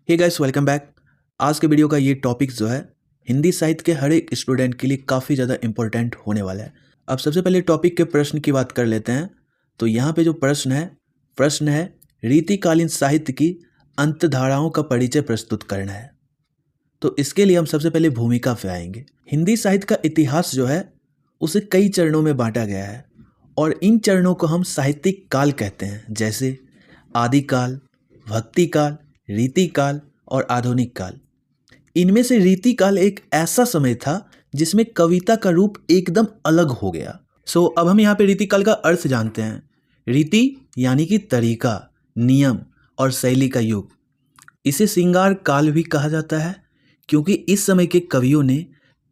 Hey guys, welcome back. आज के video का ये टॉपिक जो है हिंदी साहित्य के हर एक स्टूडेंट के लिए काफ़ी ज़्यादा इंपॉर्टेंट होने वाला है। अब सबसे पहले टॉपिक के प्रश्न की बात कर लेते हैं। तो यहाँ पे जो प्रश्न है रीतिकालीन साहित्य की अंतधाराओं का परिचय प्रस्तुत करना है। तो इसके लिए हम सबसे पहले भूमिका पे आएंगे। हिंदी साहित्य का इतिहास जो है उसे कई चरणों में बांटा गया है और इन चरणों को हम साहित्यिक काल कहते हैं, जैसे आदिकाल, भक्ति काल, रीतिकाल और आधुनिक काल। इनमें से रीतिकाल एक ऐसा समय था जिसमें कविता का रूप एकदम अलग हो गया। अब हम यहाँ पे रीतिकाल का अर्थ जानते हैं। रीति यानी कि तरीका, नियम और शैली का युग। इसे श्रृंगार काल भी कहा जाता है क्योंकि इस समय के कवियों ने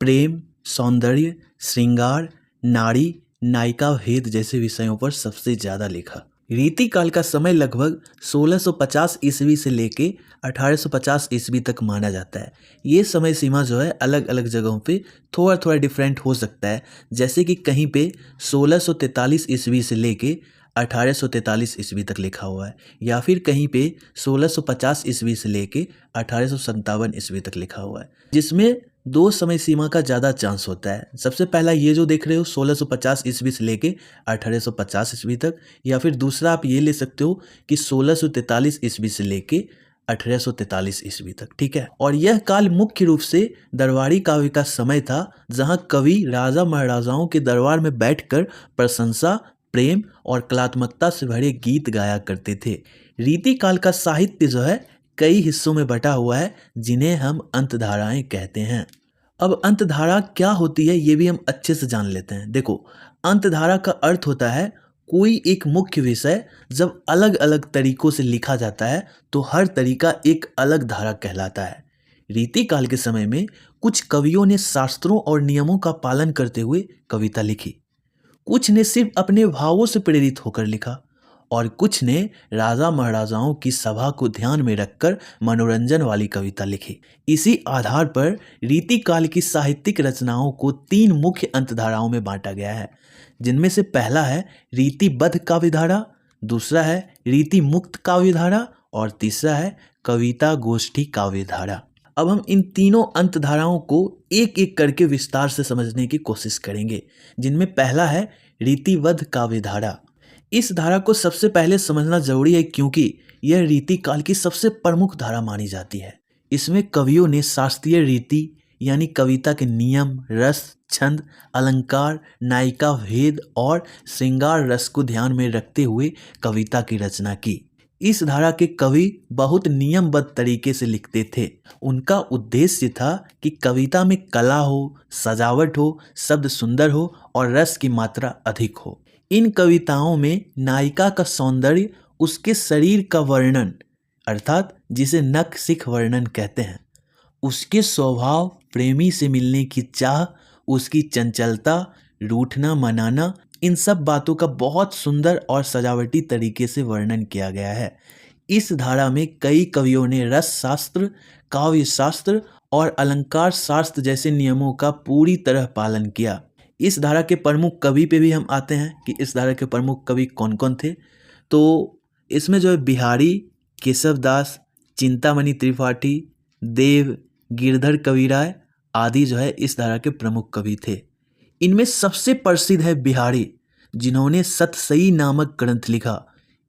प्रेम, सौंदर्य, श्रृंगार, नारी, नायिका भेद जैसे विषयों पर सबसे ज़्यादा लिखा। रीतिकाल का समय लगभग 1650 ईस्वी से लेके 1850 ईस्वी तक माना जाता है। ये समय सीमा जो है अलग अलग जगहों पे थोड़ा थोड़ा डिफरेंट हो सकता है, जैसे कि कहीं पे 1643 ईस्वी से लेके 1843 ईस्वी तक लिखा हुआ है, या फिर कहीं पे 1650 ईस्वी से लेके 1857 ईस्वी तक लिखा हुआ है, जिसमें दो समय सीमा का ज़्यादा चांस होता है। सबसे पहला ये जो देख रहे हो 1650 ईस्वी से लेके 1850 ईस्वी तक, या फिर दूसरा आप ये ले सकते हो कि 1643 ईस्वी से लेके 1843 ईस्वी तक, ठीक है। और यह काल मुख्य रूप से दरबारी काव्य का समय था, जहाँ कवि राजा महाराजाओं के दरबार में बैठकर प्रशंसा, प्रेम और कलात्मकता से भरे गीत गाया करते थे। रीतिकाल का साहित्य जो है कई हिस्सों में बटा हुआ है, जिन्हें हम अंतधाराएं कहते हैं। अब अंतधारा क्या होती है ये भी हम अच्छे से जान लेते हैं। देखो, अंतधारा का अर्थ होता है कोई एक मुख्य विषय जब अलग अलग तरीकों से लिखा जाता है तो हर तरीका एक अलग धारा कहलाता है। रीतिकाल के समय में कुछ कवियों ने शास्त्रों और नियमों का पालन करते हुए कविता लिखी, कुछ ने सिर्फ अपने भावों से प्रेरित होकर लिखा और कुछ ने राजा महाराजाओं की सभा को ध्यान में रखकर मनोरंजन वाली कविता लिखी। इसी आधार पर रीतिकाल की साहित्यिक रचनाओं को तीन मुख्य अंतधाराओं में बांटा गया है, जिनमें से पहला है रीतिबद्ध काव्यधारा, दूसरा है रीति मुक्त काव्यधारा और तीसरा है कविता गोष्ठी काव्यधारा। अब हम इन तीनों अंतधाराओं को एक एक करके विस्तार से समझने की कोशिश करेंगे, जिनमें पहला है रीतिबद्ध काव्यधारा। इस धारा को सबसे पहले समझना जरूरी है क्योंकि यह रीतिकाल की सबसे प्रमुख धारा मानी जाती है। इसमें कवियों ने शास्त्रीय रीति यानी कविता के नियम, रस, छंद, अलंकार, नायिका भेद और श्रृंगार रस को ध्यान में रखते हुए कविता की रचना की। इस धारा के कवि बहुत नियमबद्ध तरीके से लिखते थे। उनका उद्देश्य था कि कविता में कला हो, सजावट हो, शब्द सुंदर हो और रस की मात्रा अधिक हो। इन कविताओं में नायिका का सौंदर्य, उसके शरीर का वर्णन अर्थात जिसे नख शिख वर्णन कहते हैं, उसके स्वभाव, प्रेमी से मिलने की चाह, उसकी चंचलता, रूठना मनाना, इन सब बातों का बहुत सुंदर और सजावटी तरीके से वर्णन किया गया है। इस धारा में कई कवियों ने रस शास्त्र, काव्य शास्त्र और अलंकार शास्त्र जैसे नियमों का पूरी तरह पालन किया। इस धारा के प्रमुख कवि पे भी हम आते हैं कि इस धारा के प्रमुख कवि कौन कौन थे। तो इसमें जो है बिहारी, केशवदास, चिंतामणि त्रिपाठी, देव, गिरधर कविराय आदि जो है इस धारा के प्रमुख कवि थे। इनमें सबसे प्रसिद्ध है बिहारी, जिन्होंने सतसई नामक ग्रंथ लिखा।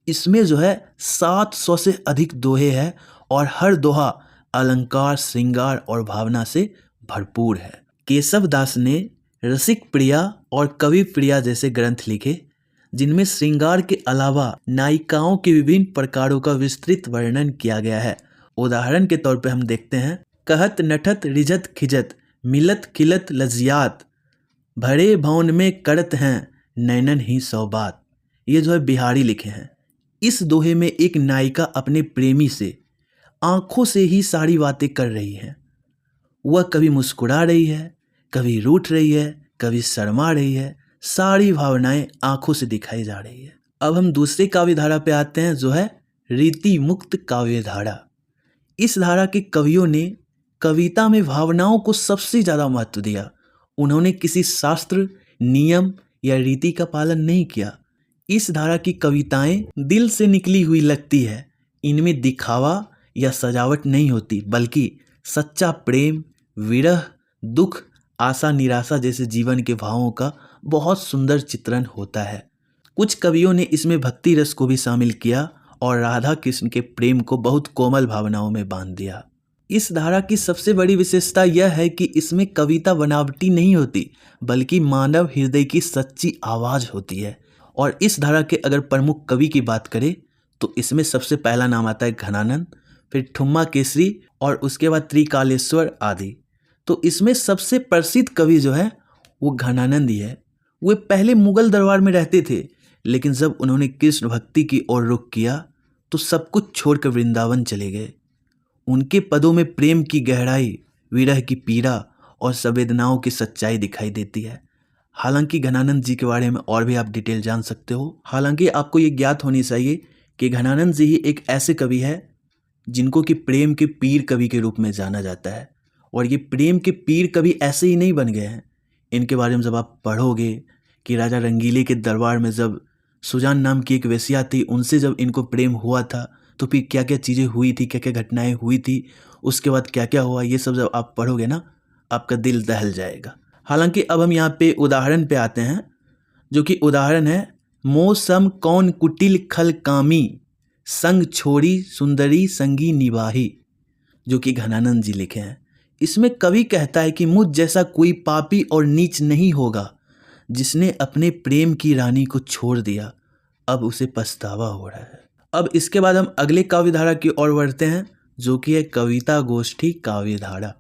इसमें जो है 700 से अधिक दोहे हैं और हर दोहा अलंकार, श्रृंगार और भावना से भरपूर है। केशवदास ने रसिक प्रिया और कवि प्रिया जैसे ग्रंथ लिखे, जिनमें श्रृंगार के अलावा नायिकाओं के विभिन्न प्रकारों का विस्तृत वर्णन किया गया है। उदाहरण के तौर पर हम देखते हैं, कहत नठत रिझत खिजत, मिलत खिलत लजियात, भरे भवन में करत हैं नैनन ही सौबात। ये जो है बिहारी लिखे हैं। इस दोहे में एक नायिका अपने प्रेमी से आंखों से ही सारी बातें कर रही है। वह कभी मुस्कुरा रही है, कभी रूठ रही है, कभी शर्मा रही है, सारी भावनाएं आंखों से दिखाई जा रही है। अब हम दूसरे काव्य धारा पे आते हैं, जो है रीति मुक्त काव्य धारा। इस धारा के कवियों ने कविता में भावनाओं को सबसे ज़्यादा महत्व दिया। उन्होंने किसी शास्त्र, नियम या रीति का पालन नहीं किया। इस धारा की कविताएं दिल से निकली हुई लगती है। इनमें दिखावा या सजावट नहीं होती, बल्कि सच्चा प्रेम, विरह, दुख, आशा, निराशा जैसे जीवन के भावों का बहुत सुंदर चित्रण होता है। कुछ कवियों ने इसमें भक्ति रस को भी शामिल किया और राधा कृष्ण के प्रेम को बहुत कोमल भावनाओं में बांध दिया। इस धारा की सबसे बड़ी विशेषता यह है कि इसमें कविता बनावटी नहीं होती, बल्कि मानव हृदय की सच्ची आवाज़ होती है। और इस धारा के अगर प्रमुख कवि की बात करें तो इसमें सबसे पहला नाम आता है घनानंद, फिर ठुम्मा केसरी और उसके बाद त्रिकालेश्वर आदि। तो इसमें सबसे प्रसिद्ध कवि जो है वो घनानंद ही है। वे पहले मुगल दरबार में रहते थे, लेकिन जब उन्होंने कृष्ण भक्ति की ओर रुख किया तो सब कुछ छोड़कर वृंदावन चले गए। उनके पदों में प्रेम की गहराई, विरह की पीड़ा और संवेदनाओं की सच्चाई दिखाई देती है। हालांकि घनानंद जी के बारे में और भी आप डिटेल जान सकते हो। हालांकि आपको ये ज्ञात होनी चाहिए कि घनानंद जी ही एक ऐसे कवि है जिनको कि प्रेम के पीर कवि के रूप में जाना जाता है। और ये प्रेम के पीर कवि ऐसे ही नहीं बन गए हैं। इनके बारे में जब आप पढ़ोगे कि राजा रंगीले के दरबार में जब सुजान नाम की एक वेश्या थी, उनसे जब इनको प्रेम हुआ था तो फिर क्या क्या चीज़ें हुई थी, क्या क्या घटनाएं हुई थी, उसके बाद क्या क्या हुआ, ये सब जब आप पढ़ोगे ना आपका दिल दहल जाएगा। हालांकि अब हम यहाँ पे उदाहरण पे आते हैं, जो कि उदाहरण है मौसम कौन कुटिल खल कामी, संग छोड़ी सुंदरी संगी निभाही, जो कि घनानंद जी लिखे हैं। इसमें कवि कहता है कि मुझ जैसा कोई पापी और नीच नहीं होगा जिसने अपने प्रेम की रानी को छोड़ दिया, अब उसे पछतावा हो रहा है। अब इसके बाद हम अगले काव्य धारा की ओर बढ़ते हैं, जो कि है कविता गोष्ठी काव्य धारा।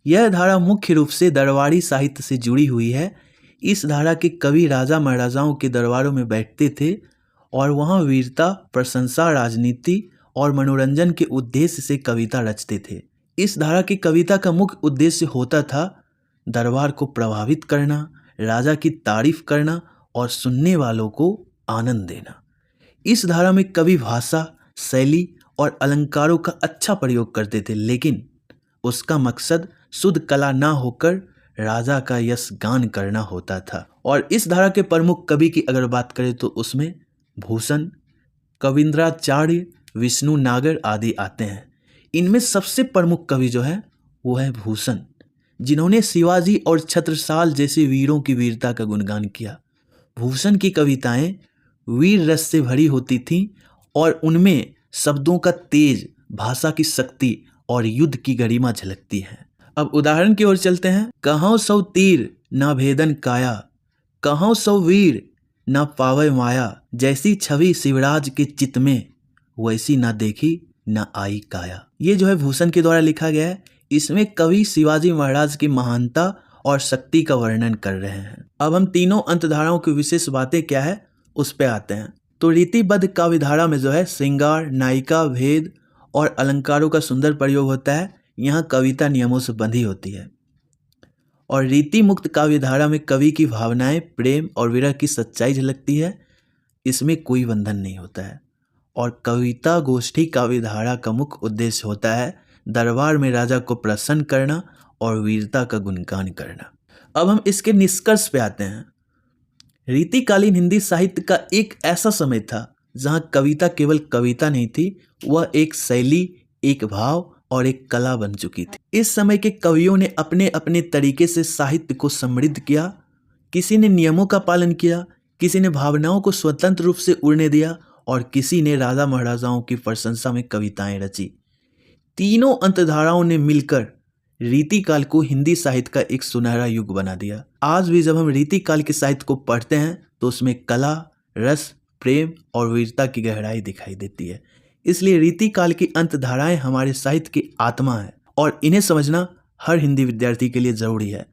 यह धारा मुख्य रूप से दरबारी साहित्य से जुड़ी हुई है। इस धारा के कवि राजा महाराजाओं के दरबारों में बैठते थे और वहाँ वीरता, प्रशंसा, राजनीति और मनोरंजन के उद्देश्य से कविता रचते थे। इस धारा की कविता का मुख्य उद्देश्य होता था दरबार को प्रभावित करना, राजा की तारीफ करना और सुनने वालों को आनंद देना। इस धारा में कवि भाषा, शैली और अलंकारों का अच्छा प्रयोग करते थे, लेकिन उसका मकसद शुद्ध कला ना होकर राजा का यश गान करना होता था। और इस धारा के प्रमुख कवि की अगर बात करें तो उसमें भूषण, कविंद्राचार्य, विष्णु नागर आदि आते हैं। इनमें सबसे प्रमुख कवि जो है वो है भूषण, जिन्होंने शिवाजी और छत्रसाल जैसे वीरों की वीरता का गुणगान किया। भूषण की कविताएं वीर रस से भरी होती थीं और उनमें शब्दों का तेज, भाषा की शक्ति और युद्ध की गरिमा झलकती है। अब उदाहरण की ओर चलते हैं। कहाँ सौ तीर ना भेदन काया, कहाँ सौ वीर ना पावै माया, जैसी छवि शिवराज के चित्त में, वैसी ना देखी ना आई काया। ये जो है भूषण के द्वारा लिखा गया है। इसमें कवि शिवाजी महाराज की महानता और शक्ति का वर्णन कर रहे हैं। अब हम तीनों अंतधाराओं की विशेष बातें क्या है उस पे आते हैं। तो रीतिबद्ध काव्यधारा में जो है श्रृंगार, नायिका, भेद और अलंकारों का सुंदर प्रयोग होता है। यहाँ कविता नियमों से बंधी होती है। और रीति मुक्त काव्यधारा में कवि की भावनाएं, प्रेम और विरह की सच्चाई झलकती है। इसमें कोई बंधन नहीं होता है। और कविता गोष्ठी काव्यधारा का मुख्य उद्देश्य होता है दरबार में राजा को प्रसन्न करना और वीरता का गुणगान करना। अब हम इसके निष्कर्ष पे आते हैं। रीतिकालीन हिंदी साहित्य का एक ऐसा समय था जहां कविता केवल कविता नहीं थी, वह एक शैली, एक भाव और एक कला बन चुकी थी। इस समय के कवियों ने अपने अपने तरीके से साहित्य को समृद्ध किया। किसी ने नियमों का पालन किया, किसी ने भावनाओं को स्वतंत्र रूप से उड़ने दिया और किसी ने राजा महाराजाओं की प्रशंसा में कविताएं रची। तीनों अंतधाराओं ने मिलकर रीतिकाल को हिंदी साहित्य का एक सुनहरा युग बना दिया। आज भी जब हम रीतिकाल के साहित्य को पढ़ते हैं तो उसमें कला, रस, प्रेम और वीरता की गहराई दिखाई देती है। इसलिए रीतिकाल की अंतधाराएं हमारे साहित्य की आत्मा है और इन्हें समझना हर हिंदी विद्यार्थी के लिए जरूरी है।